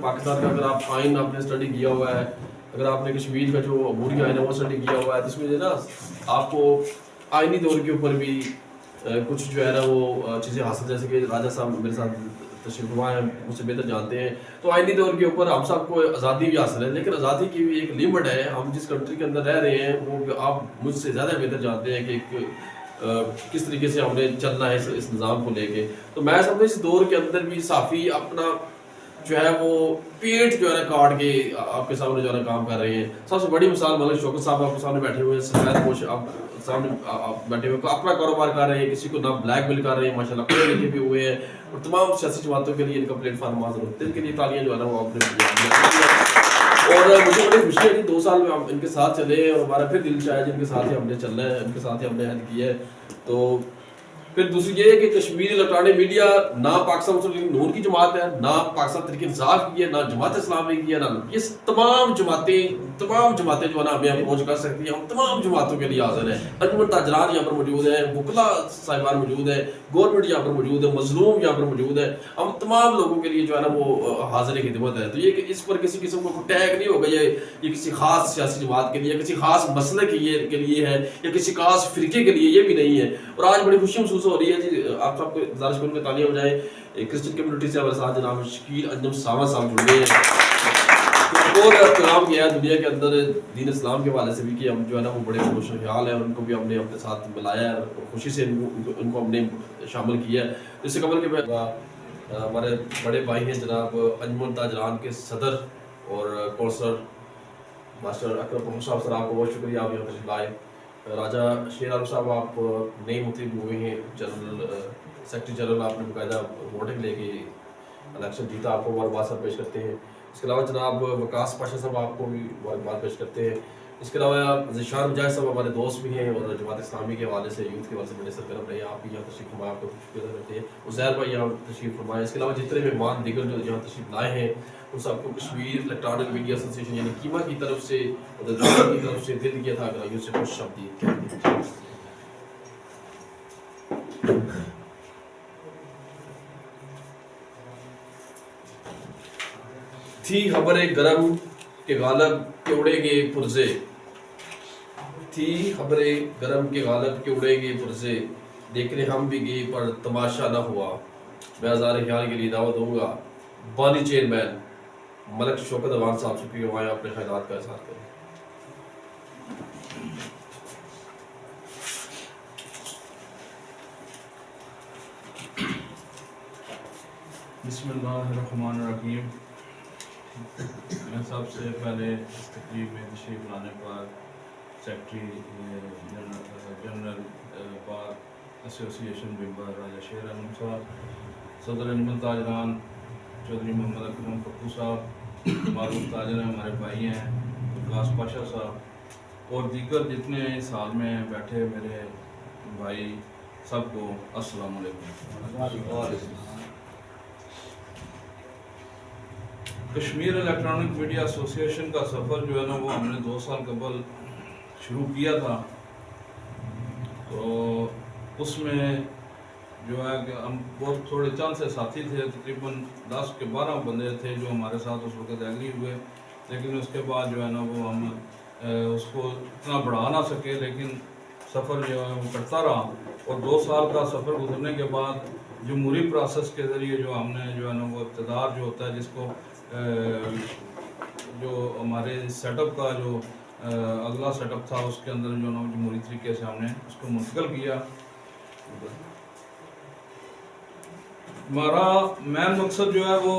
پاکستان کا اگر آپ آئین آپ نے اسٹڈی کیا ہوا ہے، اگر آپ نے کشمیر کا جو عبوری آئین ہے وہ اسٹڈی کیا ہوا ہے تو اس میں جو ہے نا آپ کو آئینی دور کے اوپر بھی کچھ جو ہے نا وہ چیزیں حاصل، جیسے کہ راجہ صاحب میرے ساتھ تشریف فرما ہیں، مجھ سے بہتر جانتے ہیں، تو آئینی دور کے اوپر ہم سب کو آزادی بھی حاصل ہے، لیکن آزادی کی بھی ایک لمٹ ہے۔ ہم جس کنٹری کے اندر رہ رہے ہیں وہ آپ مجھ سے زیادہ بہتر جانتے ہیں کہ کس طریقے سے ہم نے چلنا ہے اس نظام کو لے کے۔ تو میں سمجھتا اس دور کے اندر بھی صحافی اپنا جو ہے وہ پیٹ جو ہے نا کاٹ کے آپ کے سامنے جو ہے نا کام کر رہے ہیں۔ سب سے بڑی مثال ملک شوکت صاحب آپ کے سامنے بیٹھے ہوئے ہیں، سفید پوش آپ سامنے آپ بیٹھے ہوئے اپنا کاروبار کر رہے ہیں، کسی کو نہ بلیک میل کر رہے ہیں، ماشاءاللہ پڑھے لکھے بھی ہوئے ہیں، اور تمام سیاسی جماعتوں کے لیے ان کا پلیٹ فارم حاضر ہوتے ہیں، ان کے لیے تالیاں جو ہے نا وہ آپ نے۔ اور مجھے بڑی خوشی ہے کہ 2 سال میں ہم ان کے ساتھ چلے اور ہمارا پھر دل چاہے جن کے ساتھ ہی ہم نے چلنا ہے، ان کے ساتھ ہی ہم نے عہد کیا ہے۔ تو پھر دوسری یہ ہے کہ کشمیری الیکٹرانک میڈیا نہ پاکستان مسلم لیگ نون کی جماعت ہے، نہ پاکستان تحریک انصاف کی ہے، نہ جماعت اسلامی کی ہے، نہ یہ تمام جماعتیں جو ہے نا ہمیں اپروچ کر سکتی ہیں۔ ہم تمام جماعتوں کے لیے حاضر ہیں۔ انجمن تاجران یہاں پر موجود ہیں، وکلا صاحبان موجود ہیں، گورنمنٹ یہاں پر موجود ہے، مظلوم یہاں پر موجود ہے۔ ہم تمام لوگوں کے لیے جو ہے نا وہ حاضر خدمت ہے۔ تو یہ کہ اس پر کسی قسم کو ٹیگ نہیں ہوگا یہ کسی خاص سیاسی جماعت کے لیے، کسی خاص مسئلے کے لیے ہے، یا کسی خاص فرقے کے لیے، یہ بھی نہیں ہے۔ اور آج بڑی خوشی محسوس ہو رہی ہے جی، آپ سب کو گزارش کروں کہ تالیاں بجائیں۔ کرسچن کمیونٹی سے ہمارے ساتھ جناب شکیل انجم ساما صاحب جڑے ہیں، اور پیغام کیا ہے دنیا کے اندر دین اسلام کے حوالے سے بھی کہ ہم جو ہے نا وہ بڑے روشن خیال ہیں، ان کو بھی ہم نے اپنے ساتھ ملایا ہے اور خوشی سے ان کو ہم نے شامل کیا ہے۔ اس سے قبل کہ ہمارے بڑے بھائی ہیں جناب انجمن تاجران کے صدر اور کونسلر ماسٹر اکرم محمد صاحب، سر آپ کو بہت شکریہ، آپ یہاں تشریف لائے۔ راجہ شیر عالم صاحب آپ نئے منتخب ہوئے ہیں، جنرل سیکرٹری جنرل، آپ نے باقاعدہ ووٹنگ لے کے الیکشن جیتا، آپ کو مبارکباد پیش کرتے ہیں۔ اس کے علاوہ جناب وکاس پاشا صاحب آپ کو بھی مبارکباد پیش کرتے ہیں۔ اس کے علاوہ ذیشان مجاہد صاحب ہمارے دوست بھی ہیں اور جماعت اسلامی کے حوالے سے یوتھ کے حوالے سے بڑے سرگرم رہے ہیں، آپ بھی یہاں تشریف فرما، آپ کو شکریہ کرتے ہیں۔ عزیر بھائی یہاں تشریف فرمائے۔ اس کے علاوہ جتنے مہمان دیگر جو یہاں تشریف لائے ہیں ان سب کو کشمیر الیکٹرانک میڈیا ایسوسی ایشن یعنی کیما کی طرف سے دل کیا تھا اگر سے خوش آمدید تھی خبر گرم کے غالب کے اڑیں گے پرزے، تھی خبر گرم کے غالب کے اڑیں گے پرزے، دیکھنے ہم بھی گئے پر تماشا نہ ہوا۔ میں ہزار خیال کے لیے دعوت دوں گا بانی چیئرمین ملک شوکت اوان صاحب سے کہ وہاں اپنے خیالات کا اظہار کریں۔ بسم اللہ الرحمن الرحیم۔ میں سب سے پہلے اس تقریب میں تشریف لانے پر سیکرٹری جنرل بار ایسوسی ایشن ممبر راجہ شیر عالم صاحب، صدر انجمن تاجران چودھری محمد اکرم پپو صاحب، معروف تاجر ہیں ہمارے بھائی ہیں وکاس پاشا صاحب، اور دیگر جتنے اس حال میں بیٹھے میرے بھائی، سب کو السلام علیکم۔ کشمیر الیکٹرانک میڈیا ایسوسی ایشن کا سفر جو ہے نا وہ ہم نے 2 سال قبل شروع کیا تھا، تو اس میں جو ہے کہ ہم بہت تھوڑے چند سے ساتھی تھے، تقریباً 10 کے 12 بندے تھے جو ہمارے ساتھ اس وقت ایگری ہوئے، لیکن اس کے بعد جو ہے نا وہ ہم اس کو اتنا بڑھا نہ سکے، لیکن سفر جو ہے وہ کرتا رہا، اور 2 سال کا سفر گزرنے کے بعد جمہوری پروسیس کے ذریعے جو ہم نے جو ہے نا وہ اقتدار جو ہوتا ہے، جس کو جو ہمارے سیٹ اپ کا جو اگلا سیٹ اپ تھا اس کے اندر جو نا جمہوری طریقے سے ہم نے اس کو منتقل کیا۔ ہمارا مین مقصد جو ہے وہ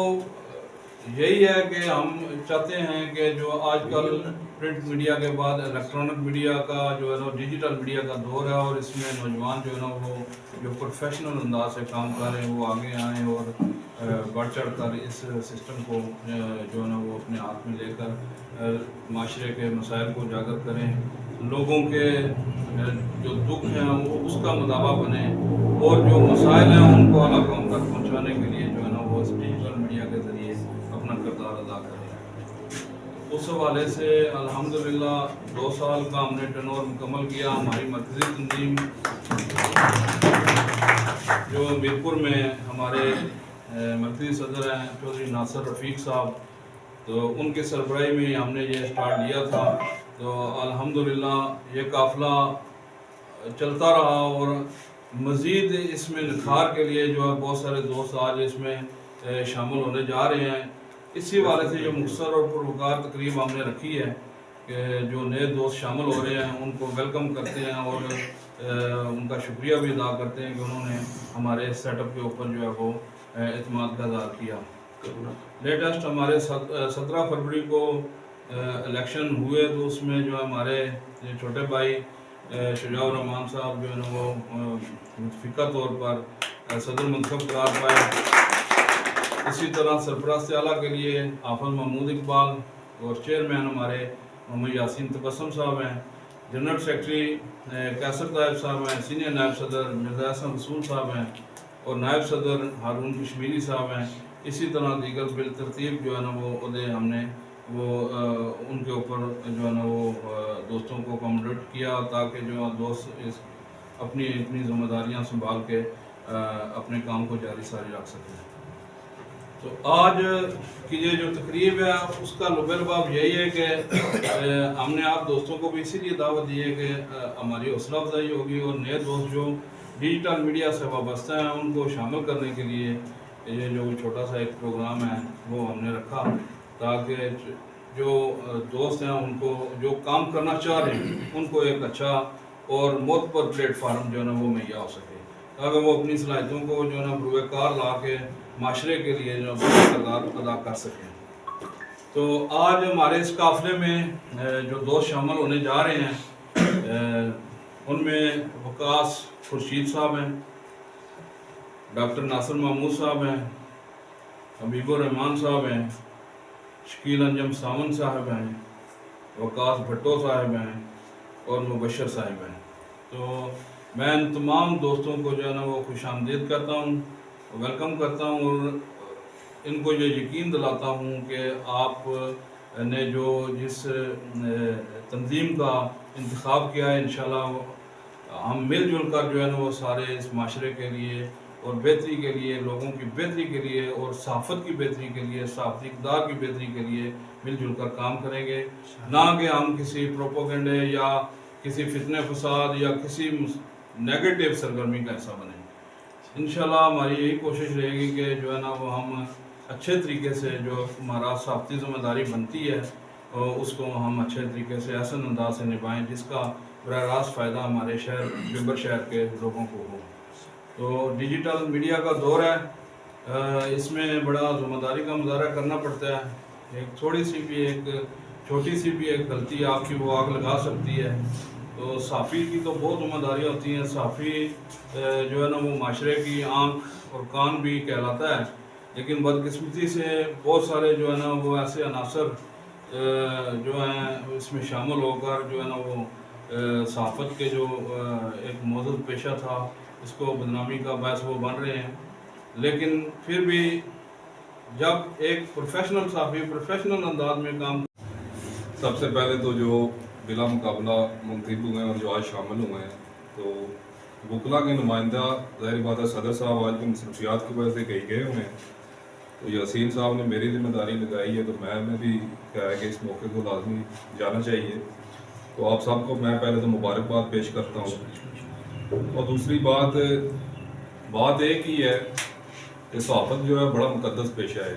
یہی ہے کہ ہم چاہتے ہیں کہ جو آج کل پرنٹ میڈیا کے بعد الیکٹرانک میڈیا کا جو ہے نا ڈیجیٹل میڈیا کا دور ہے، اور اس میں نوجوان جو ہے نا وہ جو پروفیشنل انداز سے کام کر رہے ہیں وہ آگے آئیں اور بڑھ چڑھ کر اس سسٹم کو جو ہے نا وہ اپنے ہاتھ میں لے کر معاشرے کے مسائل کو اجاگر کریں، لوگوں کے جو دکھ ہیں وہ اس کا مداوا بنے، اور جو مسائل ہیں ان کو اعلیٰ قوم تک پہنچانے کے لیے جو ہے نا وہ اس ڈیجیٹل میڈیا کے ذریعے اپنا کردار ادا کریں۔ اس حوالے سے الحمدللہ 2 سال کا ہم نے ٹرن اوور مکمل کیا۔ ہماری مرکزی تنظیم جو میرپور میں ہمارے مرکزی صدر ہیں چودھری ناصر رفیق صاحب، تو ان کے سربراہی میں ہم نے یہ اسٹارٹ لیا تھا. تو الحمدللہ یہ قافلہ چلتا رہا اور مزید اس میں نکھار کے لیے جو ہے بہت سارے دوست آج اس میں شامل ہونے جا رہے ہیں. اسی والے سے جو مختصر اور پروکار تقریب ہم نے رکھی ہے کہ جو نئے دوست شامل ہو رہے ہیں ان کو ویلکم کرتے ہیں اور ان کا شکریہ بھی ادا کرتے ہیں کہ انہوں نے ہمارے سیٹ اپ کے اوپر جو ہے وہ اعتماد کا اظہار کیا. لیٹسٹ ہمارے 17 فروری کو الیکشن ہوئے تو اس میں جو ہمارے چھوٹے بھائی شجاع الرحمان صاحب جو ہے نا وہ متفقہ طور پر صدر منتخب قرار پائے. اسی طرح سرپرست اعلیٰ کے لیے حافظ محمود اقبال اور چیئرمین ہمارے محمد یاسین تبسم صاحب ہیں. جنرل سیکرٹری قیصر طیب صاحب ہیں. سینئر نائب صدر مرزا حسن رسول صاحب ہیں اور نائب صدر ہارون کشمیری صاحب ہیں. اسی طرح دیگر بالترتیب جو ہے نا وہ عہدے ہم نے وہ ان کے اوپر جو ہے نا وہ دوستوں کو اکوموڈیٹ کیا تاکہ جو دوست اپنی ذمہ داریاں سنبھال کے اپنے کام کو جاری ساری رکھ سکیں. تو آج کی یہ جو تقریب ہے اس کا لب لباب یہی ہے کہ ہم نے آپ دوستوں کو بھی اسی لیے دعوت دی ہے کہ ہماری حوصلہ افزائی ہوگی اور نئے دوست جو ڈیجیٹل میڈیا سے وابستہ ہیں ان کو شامل کرنے کے لیے یہ جو چھوٹا سا ایک پروگرام ہے وہ ہم نے رکھا تاکہ جو دوست ہیں ان کو جو کام کرنا چاہ رہے ہیں ان کو ایک اچھا اور معتبر پلیٹ فارم جو ہے نا وہ مہیا ہو سکے تاکہ وہ اپنی صلاحیتوں کو جو ہے نا بروئے کار لا کے معاشرے کے لیے جو کردار ادا کر سکیں. تو آج ہمارے اس قافلے میں جو دوست شامل ہونے جا رہے ہیں ان میں وقاص خورشید صاحب ہیں, ڈاکٹر ناصر محمود صاحب ہیں, حبیب الرحمان صاحب ہیں, شکیل انجم ساون صاحب ہیں, وقاص بھٹو صاحب ہیں اور مبشر صاحب ہیں. تو میں ان تمام دوستوں کو جو ہے نا وہ خوش آمدید کرتا ہوں, ویلکم کرتا ہوں اور ان کو یہ یقین دلاتا ہوں کہ آپ نے جو جس تنظیم کا انتخاب کیا ہے انشاءاللہ ہم مل جل کر جو ہے نا وہ سارے اس معاشرے کے لیے اور بہتری کے لیے, لوگوں کی بہتری کے لیے اور صحافت کی بہتری کے لیے, صحافتی اقدار کی بہتری کے لیے مل جل کر کام کریں گے. نہ کہ ہم کسی پروپوگنڈے یا کسی فتنہ فساد یا کسی نیگیٹو سرگرمی کا حصہ بنیں. انشاءاللہ ہماری یہی کوشش رہے گی کہ جو ہے نا وہ ہم اچھے طریقے سے جو ہمارا صحافتی ذمہ داری بنتی ہے اس کو ہم اچھے طریقے سے احسن انداز سے نبھائیں جس کا براہ راست فائدہ ہمارے شہر بمبر شہر کے لوگوں کو ہو. تو ڈیجیٹل میڈیا کا دور ہے, اس میں بڑا ذمہ داری کا مظاہرہ کرنا پڑتا ہے. ایک تھوڑی سی بھی ایک چھوٹی سی بھی ایک غلطی آپ کی وہ آگ لگا سکتی ہے. تو صحافی کی تو بہت ذمہ داریاں ہوتی ہیں. صحافی جو ہے نا وہ معاشرے کی آنکھ اور کان بھی کہلاتا ہے, لیکن بدقسمتی سے بہت سارے جو ہے نا وہ ایسے عناصر جو ہیں اس میں شامل ہو کر جو ہے نا وہ صحافت کے جو ایک معزز پیشہ تھا اس کو بدنامی کا باعث وہ بن رہے ہیں. لیکن پھر بھی جب ایک پروفیشنل صحافی پروفیشنل انداز میں کام, سب سے پہلے تو جو بلا مقابلہ منتخب ہوئے ہیں اور جو آج شامل ہوئے ہیں تو وکلا کے نمائندہ ظاہر بات ہے صدر صاحب آج کی مصروفیات کی وجہ سے کہیں گئے ہوئے ہیں. تو یاسین صاحب نے میری ذمہ داری لگائی ہے تو میں بھی کہا ہے کہ اس موقع کو لازمی جانا چاہیے. تو آپ سب کو میں پہلے تو مبارکباد پیش کرتا ہوں. اور دوسری بات ایک ہی ہے کہ صحافت جو ہے بڑا مقدس پیشہ ہے.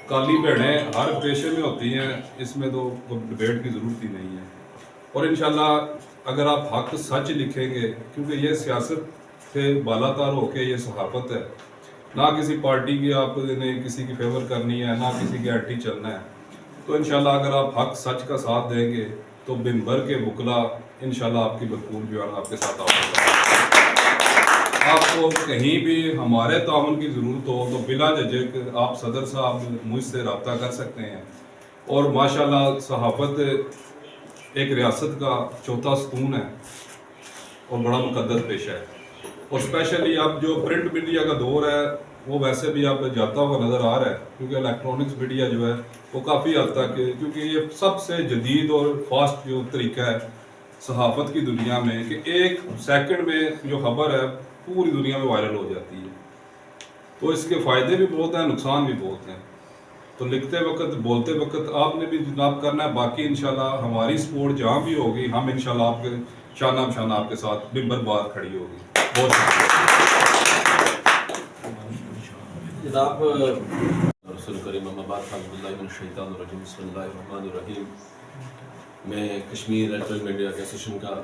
کالی بھیڑیں ہر پیشے میں ہوتی ہیں, اس میں تو ڈبیٹ کی ضرورت ہی نہیں ہے. اور انشاءاللہ اگر آپ حق سچ لکھیں گے, کیونکہ یہ سیاست سے بالا تر ہو کے یہ صحافت ہے, نہ کسی پارٹی کی آپ نے کسی کی فیور کرنی ہے نہ کسی کی اینٹی چلنا ہے. تو انشاءاللہ اگر آپ حق سچ کا ساتھ دیں گے تو بمبر کے وکلا انشاءاللہ آپ کی بھرپور جو ہے آپ کے ساتھ آپ کو کہیں بھی ہمارے تعاون کی ضرورت ہو تو بلا جھجک آپ صدر صاحب مجھ سے رابطہ کر سکتے ہیں. اور ماشاءاللہ صحافت ایک ریاست کا چوتھا ستون ہے اور بڑا مقدس پیشہ ہے. اور اسپیشلی اب جو پرنٹ میڈیا کا دور ہے وہ ویسے بھی اب جاتا ہوا نظر آ رہا ہے, کیونکہ الیکٹرانکس میڈیا جو ہے وہ کافی حد تک, کیونکہ یہ سب سے جدید اور فاسٹ جو طریقہ ہے صحافت کی دنیا میں کہ ایک سیکنڈ میں جو خبر ہے پوری دنیا میں وائرل ہو جاتی ہے. تو اس کے فائدے بھی بہت ہیں، نقصان بھی بہت ہیں. تو لکھتے وقت بولتے وقت آپ نے بھی جناب کرنا ہے. باقی انشاءاللہ ہماری سپورٹ جہاں بھی ہوگی ہم انشاءاللہ آپ کے شانہ بشانہ آپ کے ساتھ ممبر بار کھڑی ہوگی. بہت شکریہ جناب. رسول کریم اما بعد اعوذ باللہ من الشیطان الرجیم بسم اللہ الرحمن الرحیم. میں کشمیر الیکٹرانک میڈیا ایسوسیشن کا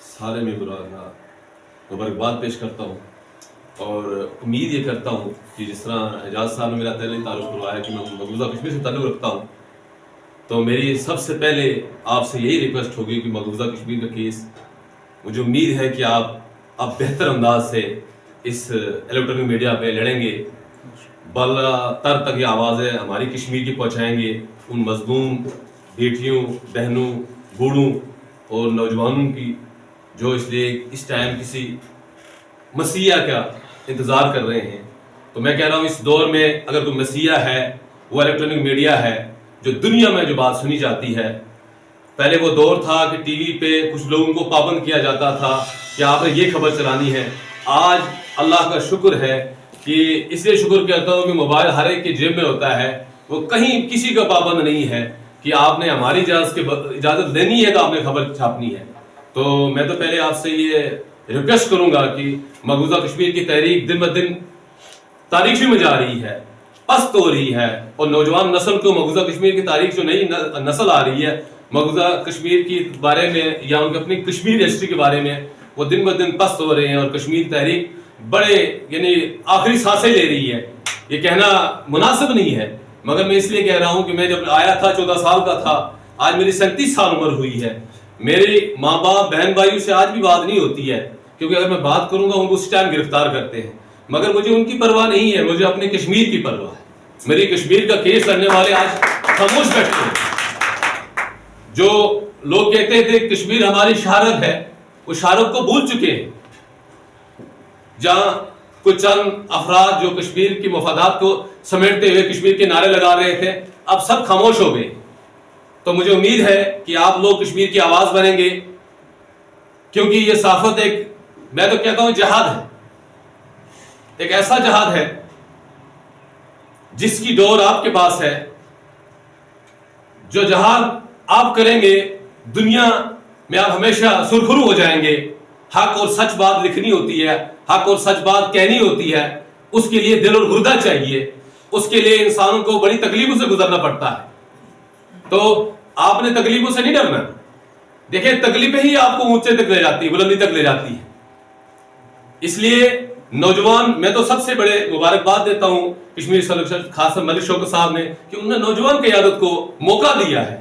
سارے ممبران کا مبارکباد پیش کرتا ہوں اور امید یہ کرتا ہوں کہ جس طرح اعجاز صاحب نے میرا پہلے تعارف کروایا کہ میں مقبوضہ کشمیر سے تعلق رکھتا ہوں، تو میری سب سے پہلے آپ سے یہی ریکویسٹ ہوگی کہ مقبوضہ کشمیر کا کیس مجھے امید ہے کہ آپ اب بہتر انداز سے اس الیکٹرانک میڈیا پہ لڑیں گے، بالا تر تک یہ آوازیں ہماری کشمیر کی پہنچائیں گے، ان مظلوم بیٹیوں، بہنوں، بوڑھوں اور نوجوانوں کی جو اس لیے اس ٹائم کسی مسیح کا انتظار کر رہے ہیں. تو میں کہہ رہا ہوں اس دور میں اگر کوئی مسیح ہے وہ الیکٹرانک میڈیا ہے جو دنیا میں جو بات سنی جاتی ہے. پہلے وہ دور تھا کہ ٹی وی پہ کچھ لوگوں کو پابند کیا جاتا تھا کہ آپ نے یہ خبر چلانی ہے. آج اللہ کا شکر ہے کہ اس لیے شکر کرتا ہوں کہ موبائل ہر ایک کی جیب میں ہوتا ہے، وہ کہیں کسی کا پابند نہیں ہے کہ آپ نے ہماری اجازت لینی ہے تو آپ نے خبر چھاپنی ہے. تو میں تو پہلے آپ سے یہ ریکویسٹ کروں گا کہ مقبوضہ کشمیر کی تحریک دن بدن تاریخی میں جا رہی ہے، پست ہو رہی ہے، اور نوجوان نسل کو مقبوضہ کشمیر کی تاریخ جو نئی نسل آ رہی ہے مقبوضہ کشمیر کی بارے میں یا ان کے اپنی کشمیر ہسٹری کے بارے میں وہ دن بدن پست ہو رہے ہیں، اور کشمیر تحریک بڑے یعنی آخری سانسیں لے رہی ہے. یہ کہنا مناسب نہیں ہے مگر میں اس لیے کہہ رہا ہوں کہ میں جب آیا تھا 14 سال کا تھا، آج میری 37 سال عمر ہوئی ہے. میرے ماں باپ بہن بھائیوں سے آج بھی بات نہیں ہوتی ہے کیونکہ اگر میں بات کروں گا ان کو اس ٹائم گرفتار کرتے ہیں، مگر مجھے ان کی پرواہ نہیں ہے، مجھے اپنے کشمیر کی پرواہ ہے. میری کشمیر کا کیس لڑنے والے آج خاموش بیٹھتے ہیں. جو لوگ کہتے تھے کشمیر ہماری شہرت ہے وہ شہرت کو بھول چکے ہیں. جہاں کچھ چند افراد جو کشمیر کی مفادات کو سمیٹتے ہوئے کشمیر کے نعرے لگا رہے تھے اب سب خاموش ہو گئے. تو مجھے امید ہے کہ آپ لوگ کشمیر کی آواز بنیں گے کیونکہ یہ صحافت ایک میں تو کہتا ہوں جہاد ہے، ایک ایسا جہاد ہے جس کی ڈور آپ کے پاس ہے. جو جہاد آپ کریں گے دنیا میں آپ ہمیشہ سرخرو ہو جائیں گے. حق اور سچ بات لکھنی ہوتی ہے، حق اور سچ بات کہنی ہوتی ہے، اس کے لیے دل اور گردہ چاہیے، اس کے لیے انسانوں کو بڑی تکلیفوں سے گزرنا پڑتا ہے. تو آپ نے تکلیفوں سے نہیں ڈرنا. دیکھیں تکلیفیں ہی آپ کو اونچے تک لے جاتی ہے، بلندی تک لے جاتی ہے. اس لیے نوجوان میں تو سب سے بڑے مبارکباد دیتا ہوں کشمیر خاص ملک شوکت صاحب نے کہ انہوں نے نوجوان قیادت کو موقع دیا ہے.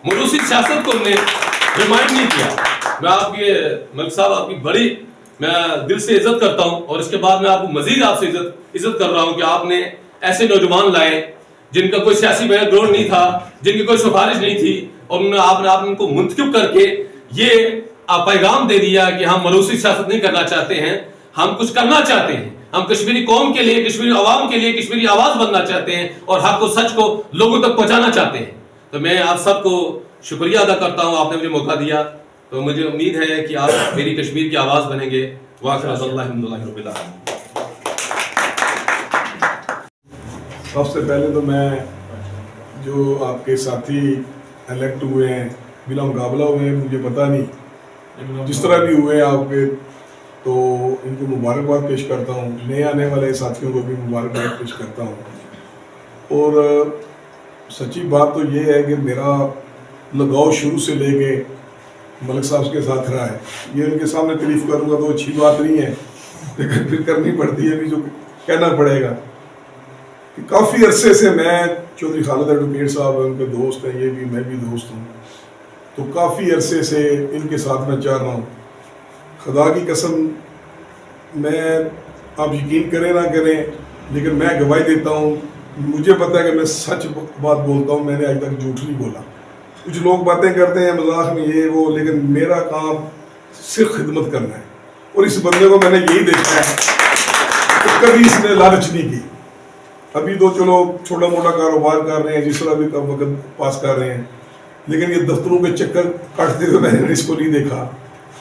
ملوثی سیاست کو انہوں نے ریمائنڈ نہیں کیا. میں آپ کے ملک صاحب آپ کی بڑی میں دل سے عزت کرتا ہوں اور اس کے بعد میں آپ کو مزید آپ سے عزت کر رہا ہوں کہ آپ نے ایسے نوجوان لائے جن کا کوئی سیاسی بیک گراؤنڈ نہیں تھا، جن کی کوئی سفارش نہیں تھی، اور آپ نے ان کو منتخب کر کے یہ پیغام دے دیا کہ ہم ملوثی سیاست نہیں کرنا چاہتے ہیں، ہم کچھ کرنا چاہتے ہیں، ہم کشمیری قوم کے لیے، کشمیری عوام کے لیے کشمیری آواز بننا چاہتے ہیں اور حق و سچ کو لوگوں تک پہنچانا چاہتے ہیں. تو میں آپ سب کو شکریہ ادا کرتا ہوں، آپ نے مجھے موقع دیا. تو مجھے امید ہے کہ آپ میری کشمیر کی آواز بنیں گے. واخر اللہ الحمدللہ رب العالمین. سب سے پہلے تو میں جو آپ کے ساتھی الیکٹ ہوئے ہیں بلا مقابلہ ہوئے ہیں، مجھے پتہ نہیں جس طرح بھی ہوئے آپ کے، تو ان کو مبارکباد پیش کرتا ہوں. نئے آنے والے ساتھیوں کو بھی مبارکباد پیش کرتا ہوں. اور سچی بات تو یہ ہے کہ میرا لگاؤ شروع سے لے کے ملک صاحب کے ساتھ رہا ہے. یہ ان کے سامنے تعریف کروں گا تو اچھی بات نہیں ہے، لیکن پھر کرنی پڑتی ہے بھی، جو کہنا پڑے گا. کافی عرصے سے میں چودھری خالد ایڈوکیٹ صاحب ان کے دوست ہیں، یہ بھی میں بھی دوست ہوں، تو کافی عرصے سے ان کے ساتھ میں چاہ رہا ہوں. خدا کی قسم میں آپ یقین کریں نہ کریں لیکن میں گواہی دیتا ہوں، مجھے پتہ ہے کہ میں سچ بات بولتا ہوں، میں نے آج تک جھوٹ نہیں بولا. کچھ لوگ باتیں کرتے ہیں مذاق میں یہ وہ، لیکن میرا کام صرف خدمت کرنا ہے. اور اس بندے کو میں نے یہی دیکھا ہے کہ کبھی اس نے لالچ نہیں کی. ابھی تو چلو چھوٹا موٹا کاروبار کر رہے ہیں، جس طرح بھی وقت پاس کر رہے ہیں، لیکن یہ دفتروں کے چکر کاٹتے ہوئے میں نے اس کو نہیں دیکھا.